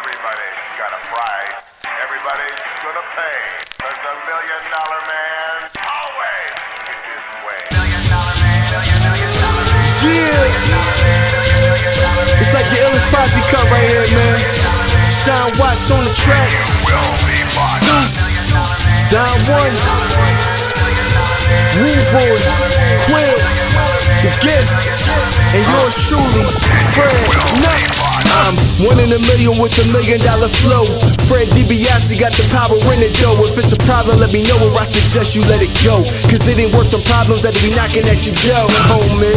Everybody's got a price. Everybody's gonna pay. But the $1 million man always gets his way. Yeah. It's like the illest posse cut right here, man. Sean Watts on the track. Zeus, Don One, Rude Boy, Quill, The Gift, and yours truly, Fred Knoxxx. I'm 1 in a million with $1 million flow. Fred DiBiase got the power in it though. If it's a problem, let me know, or I suggest you let it go. Cause it ain't worth the problems that be knocking at your door, homie.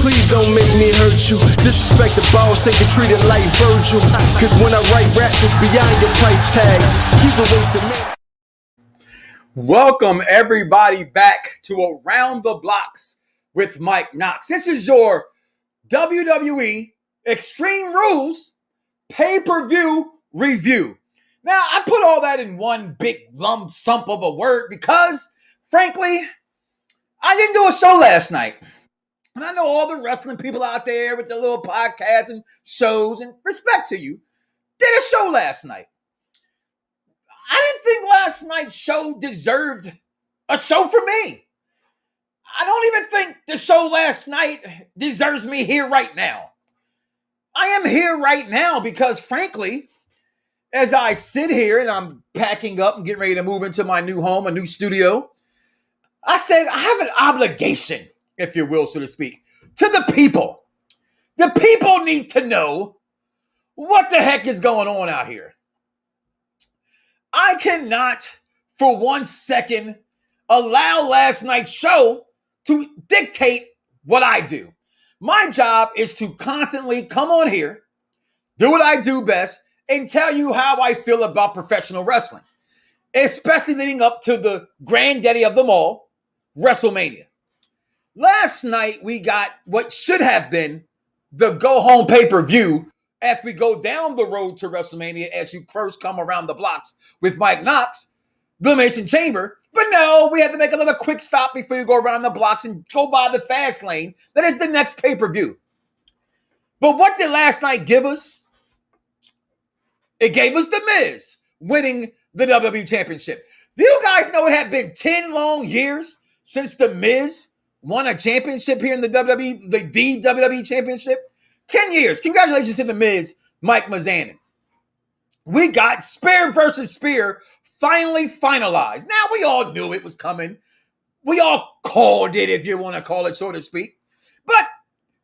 Please don't make me hurt you. Disrespect the boss, ain't treated like Virgil. Cause when I write raps, it's beyond your price tag. He's a waste of man. Welcome everybody back to Around Da Bloxxx with Mike Knoxxx. This is your WWE Extreme Rules pay-per-view review. Now, I put all that in one big lump sum of a word because, frankly, I didn't do a show last night. And I know all the wrestling people out there with their little podcasts and shows, and respect to you, did a show last night. I didn't think last night's show deserved a show for me. I don't even think the show last night deserves me here right now. I am here right now because, frankly, as I sit here and I'm packing up and getting ready to move into my new home, a new studio, I said I have an obligation, if you will, so to speak, to the people. The people need to know what the heck is going on out here. I cannot, for 1 second, allow last night's show to dictate what I do. My job is to constantly come on here, do what I do best, and tell you how I feel about professional wrestling, especially leading up to the granddaddy of them all, WrestleMania. Last night, we got what should have been the go-home pay-per-view as we go down the road to WrestleMania as you first come around the blocks with Mike Knoxxx, the Elimination Chamber. But no, we had to make another quick stop before you go around the blocks and go by the fast lane. That is the next pay-per-view. But what did last night give us? It gave us The Miz winning the WWE Championship. Do you guys know it had been 10 long years since The Miz won a championship here in the WWE, the WWE Championship? 10 years. Congratulations to The Miz, Mike Mizanin. We got Spear versus Spear finally finalized. Now, we all knew it was coming. We all called it, if you want to call it, so to speak. But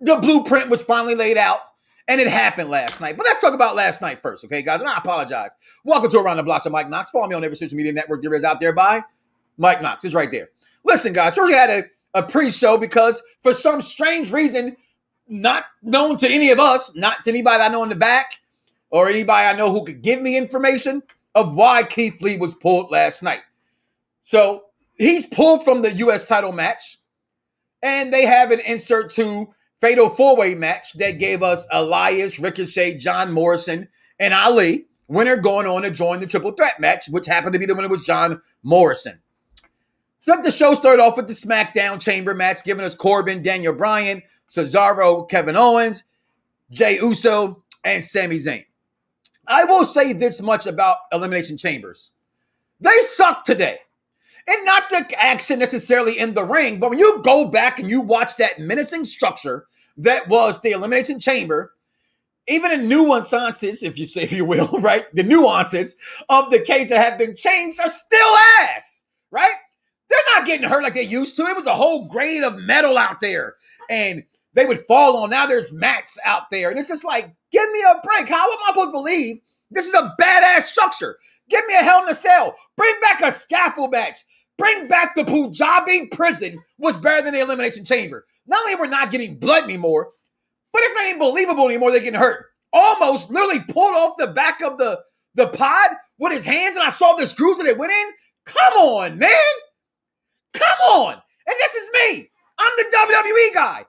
the blueprint was finally laid out, and it happened last night. But let's talk about last night first, okay, guys? And I apologize. Welcome to Around Da Bloxxx with Mike Knoxxx. Follow me on every social media network there is out there by Mike Knoxxx. It's right there. Listen, guys, first we had a pre-show because for some strange reason, not known to any of us, not to anybody I know in the back, or anybody I know who could give me information of why Keith Lee was pulled last night. So he's pulled from the U.S. title match, and they have an insert to Fatal 4-Way match that gave us Elias, Ricochet, John Morrison, and Ali, winner going on to join the triple threat match, which happened to be the winner was John Morrison. So the show started off with the Smackdown Chamber match, giving us Corbin, Daniel Bryan, Cesaro, Kevin Owens, Jey Uso, and Sami Zayn. I will say this much about Elimination Chambers. They suck today. And not the action necessarily in the ring, but when you go back and you watch that menacing structure that was the Elimination Chamber, even the nuances, if you will, right? The nuances of the cage that have been changed are still ass, right? They're not getting hurt like they used to. It was a whole grade of metal out there. And they would fall on. Now there's mats out there. And it's just like, give me a break. How am I supposed to believe this is a badass structure? Give me a Hell in a Cell. Bring back a scaffold match. Bring back the Punjabi prison was better than the Elimination Chamber. Not only we're not getting blood anymore, but it's not even believable anymore they're getting hurt. Almost literally pulled off the back of the pod with his hands, and I saw the screws that it went in. Come on, man. Come on. And this is me. I'm the WWE guy.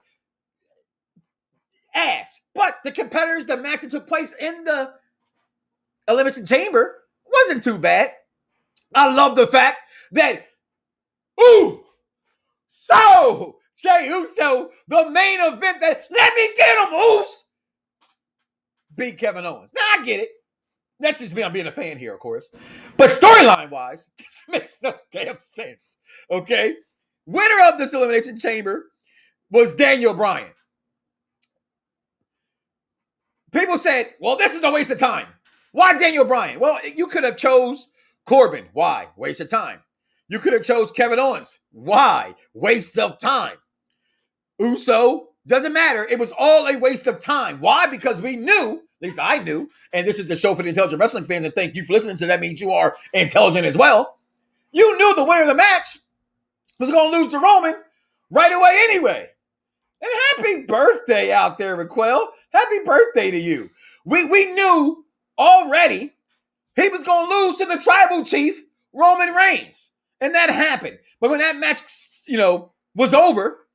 Ass. But the competitors, the match that took place in the Elimination Chamber wasn't too bad. I love the fact that, Jey Uso, the main event that, let me get him, Uso, beat Kevin Owens. Now, I get it. That's just me. I'm being a fan here, of course. But storyline-wise, this makes no damn sense. Okay? Winner of this Elimination Chamber was Daniel Bryan. People said, well, this is a waste of time. Why Daniel Bryan? Well, you could have chose Corbin. Why? Waste of time. You could have chose Kevin Owens. Why? Waste of time. Uso, doesn't matter. It was all a waste of time. Why? Because we knew, at least I knew, and this is the show for the intelligent wrestling fans, and thank you for listening, so that means you are intelligent as well. You knew the winner of the match was going to lose to Roman right away anyway. And happy birthday out there, Raquel. Happy birthday to you. We knew already he was going to lose to the tribal chief, Roman Reigns. And that happened. But when that match, was over,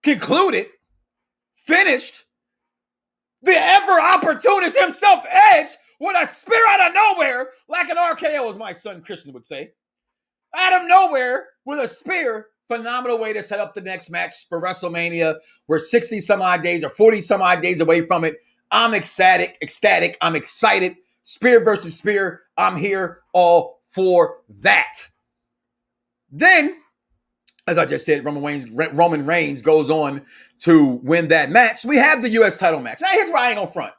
concluded, finished, the ever opportunist himself, Edge, with a spear out of nowhere, like an RKO, as my son Christian would say. Out of nowhere, with a spear. Phenomenal way to set up the next match for WrestleMania. We're 60 some odd days or 40 some odd days away from it. I'm ecstatic. I'm excited. Spear versus spear. I'm here all for that. Then, as I just said, Roman Reigns goes on to win that match. We have the U.S. title match. Now, here's where I ain't gonna front.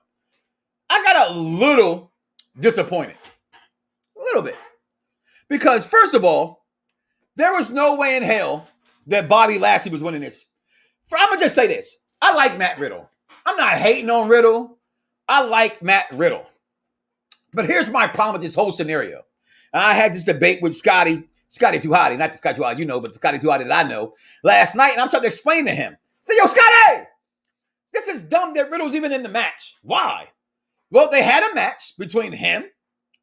I got a little disappointed. A little bit. Because, first of all, there was no way in hell that Bobby Lashley was winning this. I'm going to just say this. I like Matt Riddle. I'm not hating on Riddle. I like Matt Riddle. But here's my problem with this whole scenario. And I had this debate with Scotty Too Hotty, not the Scotty Too Hotty but the Scotty Too Hotty that I know, last night, and I'm trying to explain to him. Say, yo, Scotty, this is dumb that Riddle's even in the match. Why? Well, they had a match between him,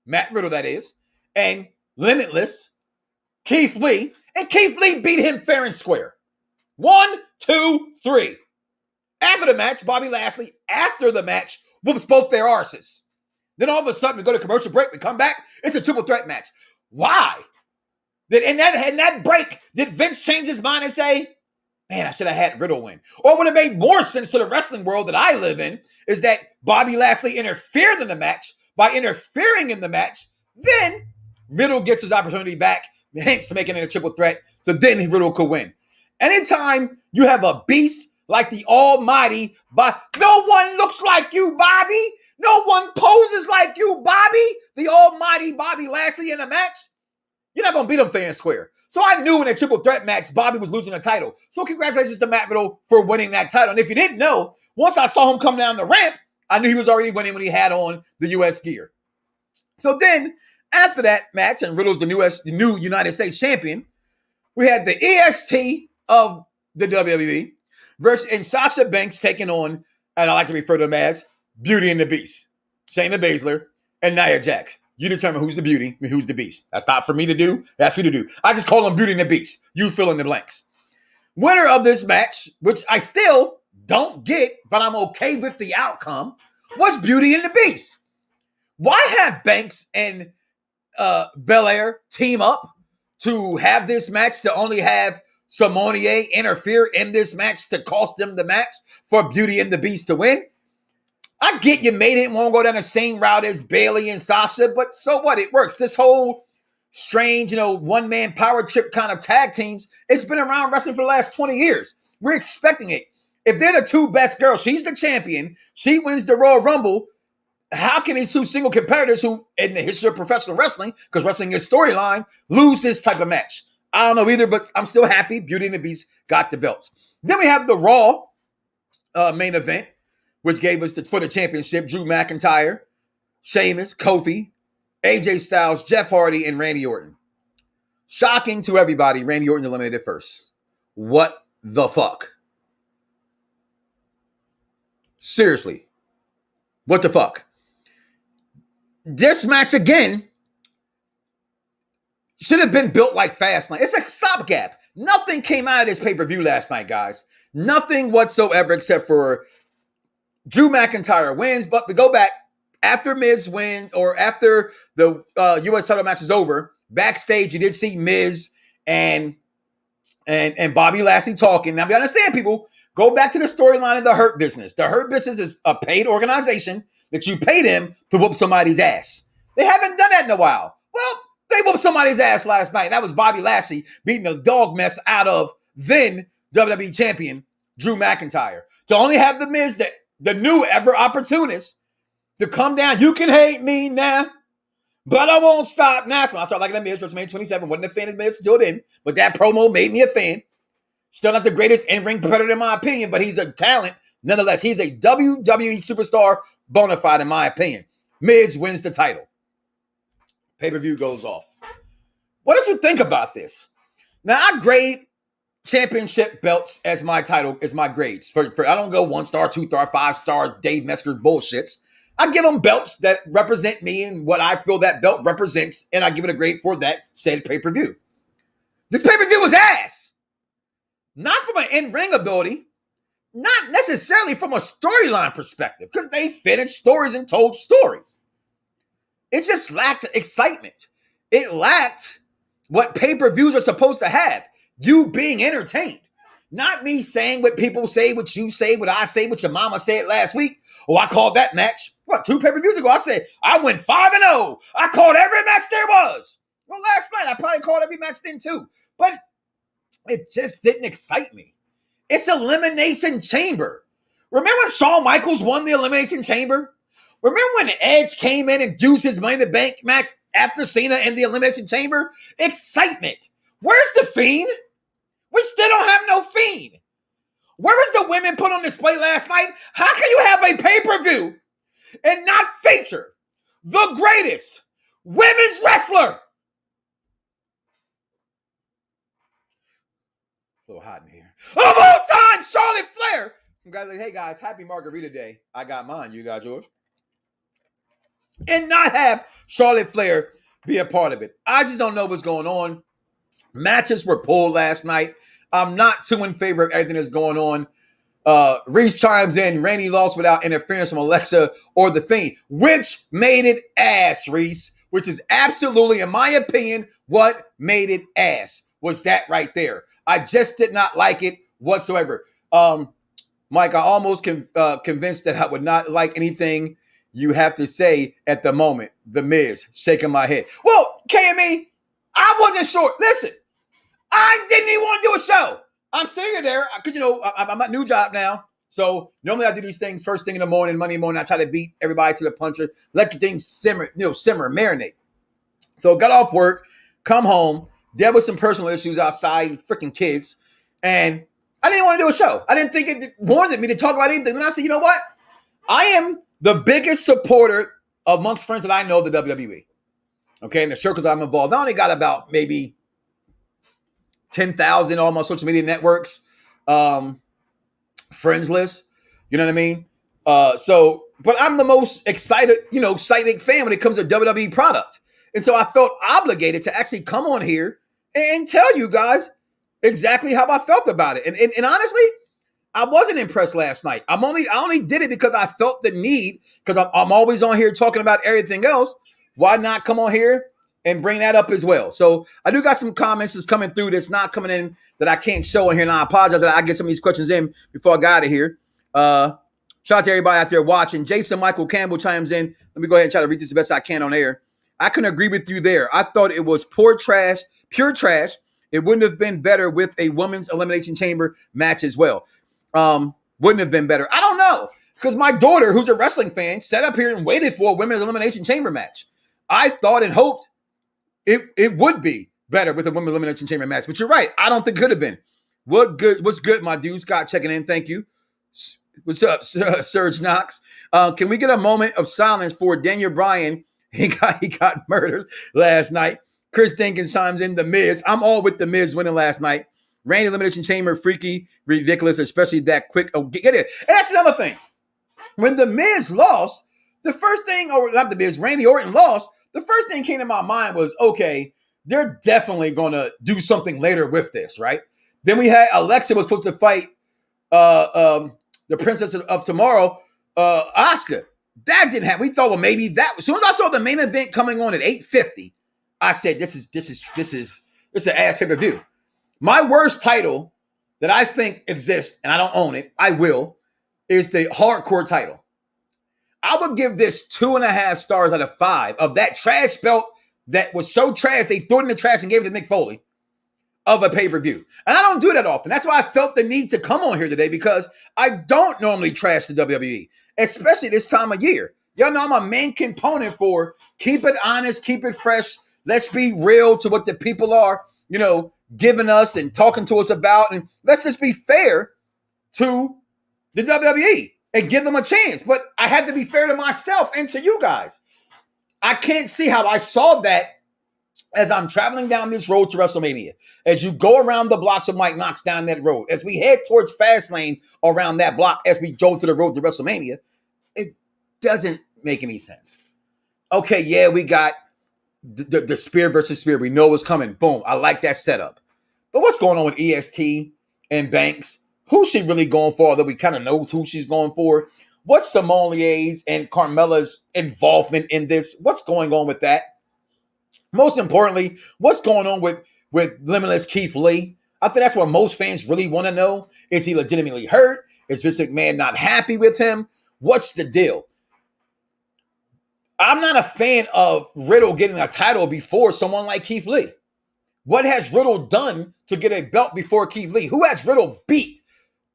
Matt Riddle that is, and Limitless, Keith Lee, and Keith Lee beat him fair and square. 1, 2, 3. After the match, Bobby Lashley, after the match, whoops both their arses. Then all of a sudden, we go to commercial break, we come back, it's a triple threat match. Why? In that break, did Vince change his mind and say, man, I should have had Riddle win? Or would it make more sense to the wrestling world that I live in is that Bobby Lashley interfered in the match. By interfering in the match, then Riddle gets his opportunity back, hence making it a triple threat, so then Riddle could win. Anytime you have a beast like the almighty, but no one looks like you, Bobby. No one poses like you, Bobby. The almighty Bobby Lashley in a match. You're not going to beat him fair and square. So I knew in a triple threat match, Bobby was losing the title. So congratulations to Matt Riddle for winning that title. And if you didn't know, once I saw him come down the ramp, I knew he was already winning when he had on the U.S. gear. So then, after that match, and Riddle's the new United States champion, we had the EST of the WWE and Sasha Banks taking on, and I like to refer to them as Beauty and the Beast. Shayna Baszler and Nia Jax. You determine who's the beauty and who's the beast. That's not for me to do. That's for you to do. I just call them Beauty and the Beast. You fill in the blanks. Winner of this match, which I still don't get, but I'm okay with the outcome, was Beauty and the Beast. Why have Banks and Belair team up to have this match, to only have Simonier interfere in this match to cost them the match for Beauty and the Beast to win? I get you made it, won't go down the same route as Bayley and Sasha, but so what? It works. This whole strange, one-man power trip kind of tag teams, it's been around wrestling for the last 20 years. We're expecting it. If they're the two best girls, she's the champion, she wins the Royal Rumble, how can these two single competitors who, in the history of professional wrestling, because wrestling is storyline, lose this type of match? I don't know either, but I'm still happy Beauty and the Beast got the belts. Then we have the Raw main event, which gave us for the championship, Drew McIntyre, Sheamus, Kofi, AJ Styles, Jeff Hardy, and Randy Orton. Shocking to everybody, Randy Orton eliminated first. What the fuck? Seriously. What the fuck? This match, again, should have been built like Fastlane. It's a stopgap. Nothing came out of this pay-per-view last night, guys. Nothing whatsoever except for Drew McIntyre wins, but we go back after Miz wins, or after the U.S. title match is over, backstage you did see Miz and Bobby Lashley talking. Now, we understand, people, go back to the storyline of the Hurt Business. The Hurt Business is a paid organization that you pay them to whoop somebody's ass. They haven't done that in a while. Well, they whooped somebody's ass last night. That was Bobby Lashley beating the dog mess out of then WWE champion Drew McIntyre. To only have the Miz, the new ever opportunist, to come down. You can hate me now, but I won't stop now. That's when I started liking the Miz. WrestleMania 27. Wasn't a fan of Miz still then, but that promo made me a fan. Still not the greatest in-ring competitor in my opinion, but he's a talent. Nonetheless, he's a WWE superstar, bona fide in my opinion. Miz wins the title. Pay-per-view goes off. What did you think about this? Now, I grade championship belts as my title, as my grades. For I don't go 1 star, 2 star, 5 stars, Dave Mesker's bullshits. I give them belts that represent me and what I feel that belt represents, and I give it a grade for that said pay-per-view. This pay-per-view was ass. Not from an in-ring ability, not necessarily from a storyline perspective, because they finished stories and told stories. It just lacked excitement. It lacked what pay-per-views are supposed to have. You being entertained. Not me saying what people say, what you say, what I say, what your mama said last week. Oh, I called that match. What, 2 pay-per-views ago? I said, I went 5-0. I called every match there was. Well, last night, I probably called every match then too. But it just didn't excite me. It's Elimination Chamber. Remember when Shawn Michaels won the Elimination Chamber? Remember when Edge came in and used his Money in the Bank match after Cena in the Elimination Chamber? Excitement. Where's the Fiend? We still don't have no Fiend. Where was the women put on display last night? How can you have a pay-per-view and not feature the greatest women's wrestler? It's a little hot in here. Of all time, Charlotte Flair. Congratulations. Hey, guys, happy Margarita Day. I got mine. You got yours. And not have Charlotte Flair be a part of it. I just don't know what's going on. Matches were pulled last night. I'm not too in favor of everything that's going on. Reese chimes in, Randy lost without interference from Alexa or The Fiend, which made it ass, Reese, which is absolutely, in my opinion, what made it ass, was that right there. I just did not like it whatsoever. Mike, I almost convinced that I would not like anything you have to say at the moment. The Miz, shaking my head. Well, KME, I wasn't sure. Listen, I didn't even want to do a show. I'm sitting there because, I'm at new job now. So normally I do these things first thing in the morning, Monday morning. I try to beat everybody to the puncher, let the things simmer, marinate. So got off work, come home, dealt with some personal issues outside, freaking kids, and I didn't want to do a show. I didn't think it warranted me to talk about anything. And I said, you know what? I am the biggest supporter amongst friends that I know of the WWE. Okay, in the circles that I'm involved. I only got about maybe 10,000 on my social media networks, friends list. You know what I mean? But I'm the most excited fan when it comes to WWE product. And so I felt obligated to actually come on here and tell you guys exactly how I felt about it. And honestly, I wasn't impressed last night. I only did it because I felt the need, because I'm always on here talking about everything else. Why not come on here and bring that up as well? So I do got some comments that's coming through that's not coming in that I can't show in here, and I apologize that I get some of these questions in before I got out of here. Shout out to everybody out there watching. Jason Michael Campbell chimes in. Let me go ahead and try to read this the best I can on air. I couldn't agree with you there. I thought it was pure trash. It wouldn't have been better with a women's Elimination Chamber match as well. Wouldn't have been better. I don't know, because my daughter, who's a wrestling fan, sat up here and waited for a women's Elimination Chamber match. I thought and hoped it would be better with a women's Elimination Chamber match. But you're right. I don't think it could have been. What's good, my dude? Scott checking in. Thank you. What's up, Serge Knox? Can we get a moment of silence for Daniel Bryan? He got murdered last night. Chris Dinkins chimes in. The Miz. I'm all with The Miz winning last night. Randy Elimination Chamber, freaky, ridiculous, especially that quick. Oh, get it. And that's another thing. When The Miz lost, the first thing, or not The Miz, Randy Orton lost, the first thing came to my mind was, okay, they're definitely going to do something later with this, right? Then we had Alexa was supposed to fight the Princess of Tomorrow, Asuka. That didn't happen. We thought, well, maybe that. As soon as I saw the main event coming on at 8:50, I said, this is an ass pay-per-view. My worst title that I think exists, and I don't own it, I will, is the hardcore title. I would give this 2.5 stars out of 5 of that trash belt that was so trash they threw it in the trash and gave it to Mick Foley of a pay-per-view. And I don't do that often. That's why I felt the need to come on here today, because I don't normally trash the WWE, especially this time of year. Y'all know I'm a main component for keep it honest, keep it fresh. Let's be real to what the people are, giving us and talking to us about. And let's just be fair to the WWE and give them a chance. But I had to be fair to myself and to you guys. I can't see how I saw that as I'm traveling down this road to WrestleMania, as you go around the blocks of Mike Knoxxx down that road, as we head towards Fastlane around that block, as we go to the road to WrestleMania, it doesn't make any sense. Okay, yeah, we got the spear versus spear. We know what's coming. Boom. I like that setup. But what's going on with EST and Banks? Who's she really going for? Although we kind of know who she's going for. What's Simonia's and Carmella's involvement in this? What's going on with that? Most importantly, what's going on with Limitless Keith Lee? I think that's what most fans really want to know. Is he legitimately hurt? Is Vince McMahon not happy with him? What's the deal? I'm not a fan of Riddle getting a title before someone like Keith Lee. What has Riddle done to get a belt before Keith Lee? Who has Riddle beat?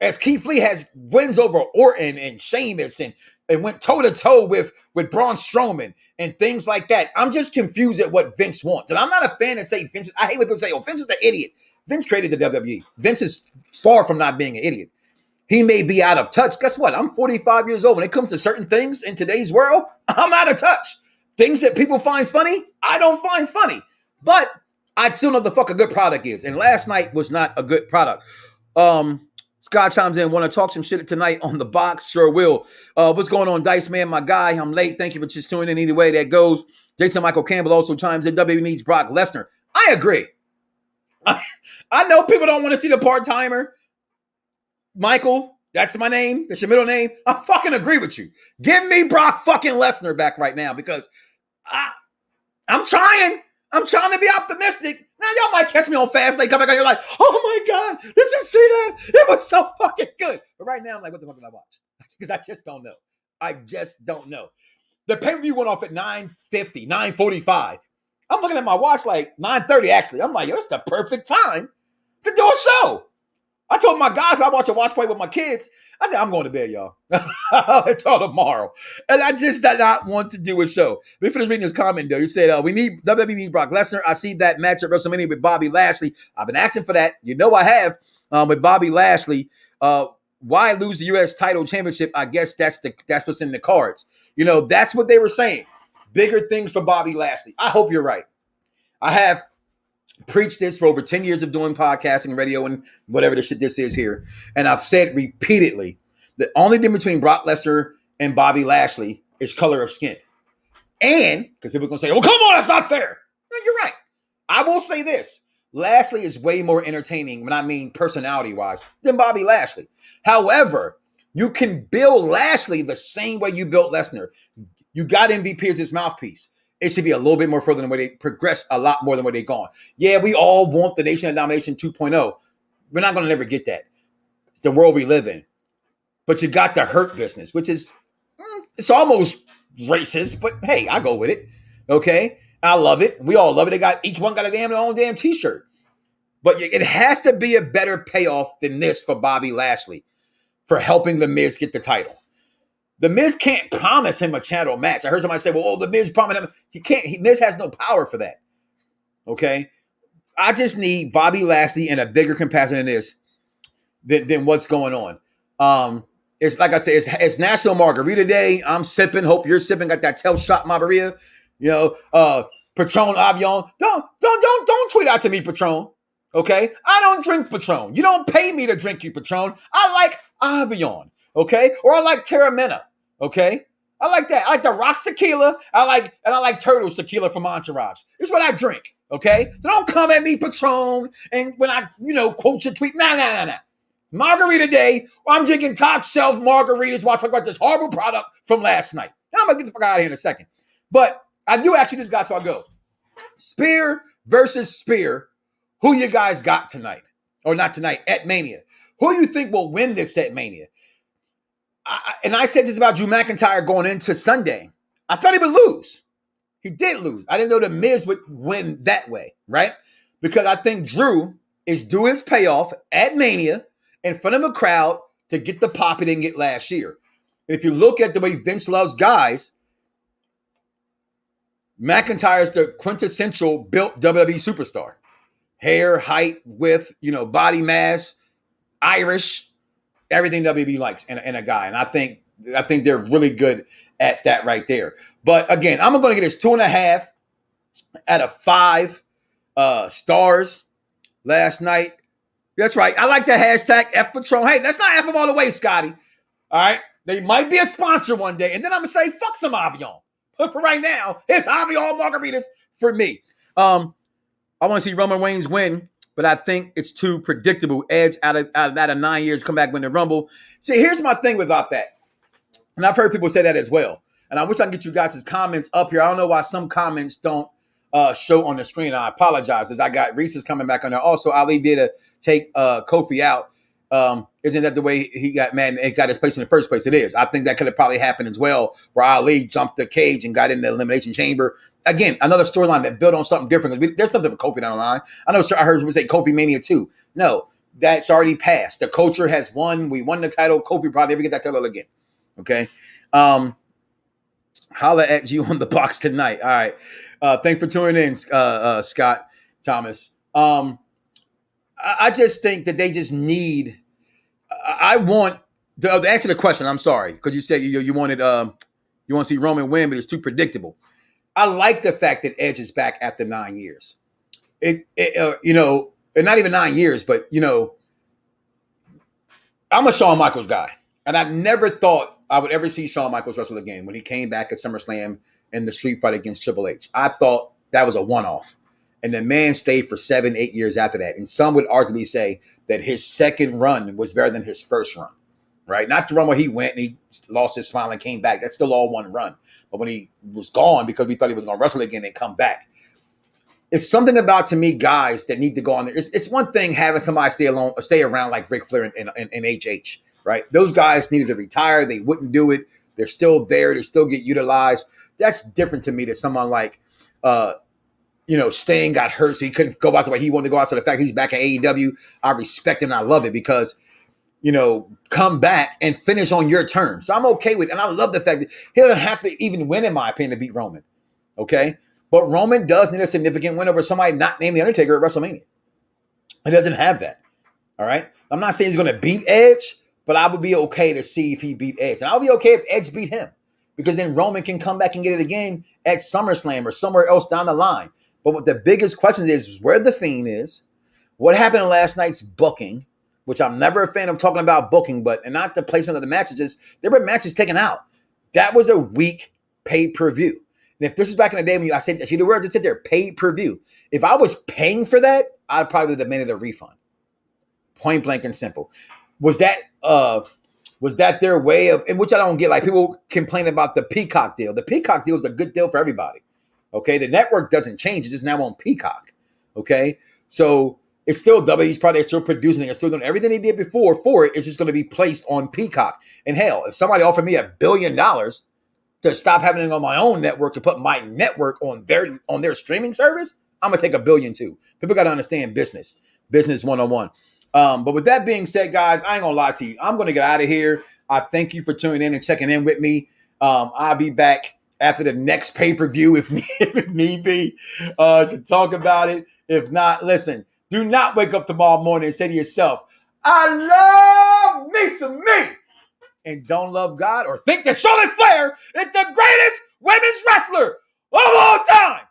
As Keith Lee has wins over Orton and Sheamus and went toe-to-toe with Braun Strowman and things like that. I'm just confused at what Vince wants. And I'm not a fan of say Vince. I hate when people say, Vince is the idiot. Vince created the WWE. Vince is far from not being an idiot. He may be out of touch. Guess what? I'm 45 years old. When it comes to certain things in today's world, I'm out of touch. Things that people find funny, I don't find funny. But I still know the fuck a good product is. And last night was not a good product. Scott chimes in, want to talk some shit tonight on the box? Sure will. What's going on, Dice Man? My guy, I'm late. Thank you for just tuning in either way that goes. Jason Michael Campbell also chimes in, WWE needs Brock Lesnar. I agree. I know people don't want to see the part-timer. Michael, that's my name. That's your middle name. I fucking agree with you. Give me Brock fucking Lesnar back right now, because I'm trying. I'm trying to be optimistic. Now, y'all might catch me on Fastlane, come back and you're like, oh my God, did you see that? It was so fucking good. But right now, I'm like, what the fuck did I watch? Because I just don't know. I just don't know. The pay-per-view went off at 9:50, 9:45. I'm looking at my watch like 9:30, actually. I'm like, yo, it's the perfect time to do a show. I told my guys I watch a watch play with my kids. I said, I'm going to bed, y'all. Until tomorrow. And I just did not want to do a show. We finished reading his comment, though. He said, WWE need Brock Lesnar. I see that match at WrestleMania with Bobby Lashley. I've been asking for that. You know I have with Bobby Lashley. Why lose the U.S. title championship? I guess that's what's in the cards. That's what they were saying. Bigger things for Bobby Lashley. I hope you're right. I have preached this for over 10 years of doing podcasting, radio, and whatever the shit this is here. And I've said repeatedly, the only difference between Brock Lesnar and Bobby Lashley is color of skin. And, because people are going to say, oh, come on, that's not fair. No, you're right. I will say this. Lashley is way more entertaining, when I mean personality-wise, than Bobby Lashley. However, you can build Lashley the same way you built Lesnar. You got MVP as his mouthpiece. It should be a little bit more further than where they progress, a lot more than where they've gone. Yeah, we all want the Nation of Domination 2.0. We're not going to never get that. It's the world we live in. But you got the Hurt business, which is, it's almost racist, but hey, I go with it. Okay? I love it. We all love it. Each one got their own damn t-shirt. But it has to be a better payoff than this for Bobby Lashley for helping The Miz get the title. The Miz can't promise him a title match. I heard somebody say, well, The Miz promised him. He can't. Miz has no power for that. Okay? I just need Bobby Lashley in a bigger capacity than this, than what's going on. It's like I said, it's National Margarita Day. I'm sipping. Hope you're sipping. Got that tail shot margarita. Patron Avion. Don't tweet out to me, Patron. Okay? I don't drink Patron. You don't pay me to drink you, Patron. I like Avion. Okay? Or I like Terramina. Okay? I like that. I like the Rocks tequila. I like Turtles tequila from Entourage. It's what I drink. Okay? So don't come at me, Patron, and when I, quote your tweet. Nah. Margarita Day. I'm drinking top shelf margaritas while I talk about this horrible product from last night. Now I'm going to get the fuck out of here in a second. But I do actually just got to go. Spear versus Spear. Who you guys got tonight? Or not tonight, at Mania. Who do you think will win this at Mania? and I said this about Drew McIntyre going into Sunday. I thought he would lose. He did lose. I didn't know the Miz would win that way, right? Because I think Drew is due his payoff at Mania in front of a crowd to get the pop he didn't get last year. If you look at the way Vince loves guys, McIntyre is the quintessential built WWE superstar. Hair, height, width, body mass, Irish, everything WWE likes in a guy. And I think they're really good at that right there. But again, I'm going to get this 2.5 out of 5 stars last night. That's right. I like the hashtag F Patron. Hey, that's not F them all the way, Scotty. All right. They might be a sponsor one day. And then I'm going to say, fuck some Avion. But for right now, it's Avion margaritas for me. I want to see Roman Reigns win, but I think it's too predictable. Edge out of 9 years, come back, win the Rumble. See, here's my thing about that. And I've heard people say that as well. And I wish I could get you guys' comments up here. I don't know why some comments don't show on the screen. I apologize, as I got Reese's coming back on there. Also, Ali did take Kofi out. Isn't that the way he got mad and got his place in the first place? It is. I think that could have probably happened as well, where Ali jumped the cage and got in the Elimination Chamber. Again, another storyline that built on something different. There's something for Kofi down the line. I heard people say KofiMania 2. No, that's already passed. The culture has won. We won the title. Kofi probably never get that title again. Okay. Holla at you on the box tonight. All right. Thanks for tuning in, Scott Thomas. I just think that they just need. I want to answer the question. I'm sorry, because you said you wanted you want to see Roman win, but it's too predictable. I like the fact that Edge is back after 9 years. And not even 9 years, but I'm a Shawn Michaels guy, and I never thought I would ever see Shawn Michaels wrestle again when he came back at SummerSlam in the street fight against Triple H. I thought that was a one-off. And the man stayed for 7-8 years after that. And some would arguably say that his second run was better than his first run, right? Not the run where he went and he lost his smile and came back. That's still all one run. But when he was gone because we thought he was going to wrestle again and come back. It's something about, to me, guys that need to go on there. It's one thing having somebody stay around like Ric Flair and HH, right? Those guys needed to retire. They wouldn't do it. They're still there. They still get utilized. That's different to me than someone like, Sting got hurt, so he couldn't go out the way he wanted to go out. So the fact he's back at AEW, I respect it and I love it because, come back and finish on your terms. So I'm okay with it. And I love the fact that he doesn't have to even win, in my opinion, to beat Roman. Okay? But Roman does need a significant win over somebody not named The Undertaker at WrestleMania. He doesn't have that. All right? I'm not saying he's going to beat Edge, but I would be okay to see if he beat Edge. And I'll be okay if Edge beat him because then Roman can come back and get it again at SummerSlam or somewhere else down the line. But what the biggest question is where the Fiend is, what happened in last night's booking, which I'm never a fan of talking about booking, and not the placement of the matches. Just there were matches taken out. That was a weak pay-per-view. And if this was back in the day when I said, if you the words that sit there, pay-per-view. If I was paying for that, I'd probably have demanded a refund. Point blank and simple. Was that their way of, in which I don't get, like people complain about the Peacock deal. The Peacock deal is a good deal for everybody. Okay, the network doesn't change. It's just now on Peacock. Okay, so it's still WWE's product. They're still producing it. They're still doing everything they did before for it. It's just going to be placed on Peacock. And hell, if somebody offered me $1 billion to stop having it on my own network to put my network on their streaming service, I'm gonna take $1 billion too. People got to understand business 101. But with that being said, guys, I ain't gonna lie to you. I'm gonna get out of here. I thank you for tuning in and checking in with me. I'll be back after the next pay-per-view if need be to talk about it. If not, listen, do not wake up tomorrow morning and say to yourself, I love me some me, and don't love God or think that Charlotte Flair is the greatest women's wrestler of all time.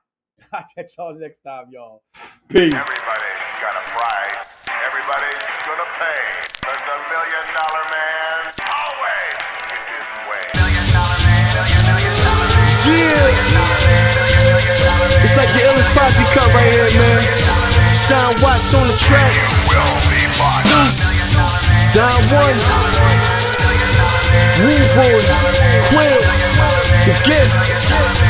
I'll catch y'all next time, y'all. Peace. Everybody's got a price. Everybody's gonna pay. But the $1 million man always gets his way. $1 million man. Yeah. It's like the illest posse cut right here, man. Sean Watts on the track. Zeus. Don One. Rude Boy. Quill. The Gift.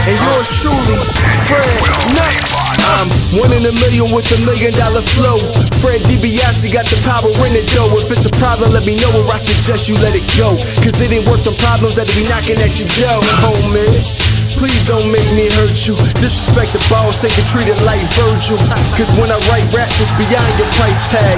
And yours truly, Fred Knoxxx. I'm 1 in a million with $1 million flow. Fred DiBiase DiBiase got the power in it though. If it's a problem, let me know, or I suggest you let it go. Cause it ain't worth the problems that be knocking at your door, homie. Please don't make me hurt you. Disrespect the boss, ain't get treated like Virgil. Cause when I write raps, it's beyond your price tag.